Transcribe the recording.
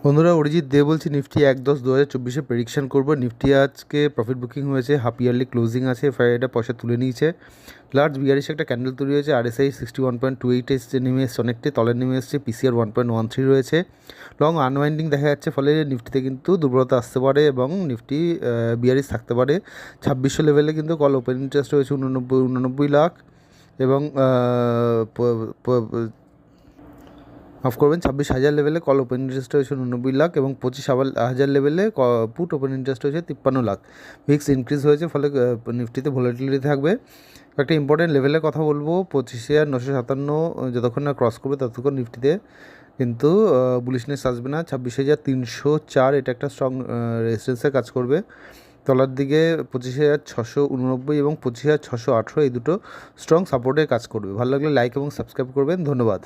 বন্ধুরা, অরিজিৎ দে বলছি। Nifty 1-10-2024 prediction করবো। নিফটি আজকে প্রফিট বুকিং হয়েছে, হাফ ইয়ারলি ক্লোজিং আছে, এফআইআইটা পয়সা তুলে নিয়েছে। লার্জ বিয়ারিশ একটা ক্যান্ডেল তৈরি হয়েছে। আরএসআই 61.28 এসছে, নেমে এসছে অনেকটাই, তলে নেমে এসছে। পিসিআর 1.13 রয়েছে। লং আনওয়াইন্ডিং দেখা যাচ্ছে, ফলে নিফটিতে কিন্তু দুর্বলতা আসতে পারে এবং নিফটি বিয়ারিশ থাকতে পারে। 2600 লেভেলে কিন্তু কল ওপেন ইন্টারেস্ট রয়েছে 89 লাখ এবং মাফ করবেন, 26,000 লেভেলে কল ওপেন ইন্টারেস্ট হয়েছে 89 লাখ এবং 25,000 লেভেলে পুট ওপেন ইন্টারেস্ট হয়েছে 53 লাখ। ভিক্স ইনক্রিজ হয়েছে, ফলে নিফটিতে ভোলাটিলিটি থাকবে। একটা ইম্পর্টেন্ট লেভেলের কথা বলবো, 25,957 যতক্ষণ না ক্রস করবে ততক্ষণ নিফটিতে কিন্তু বুলিশনেস আসবে না। 26,304 এটা একটা স্ট্রং রেজিস্ট্যান্সের কাজ করবে। তলার দিকে 25,689 এবং 25,618 এই দুটো স্ট্রং সাপোর্টের কাজ করবে। ভালো লাগলে লাইক এবং সাবস্ক্রাইব করবেন। ধন্যবাদ।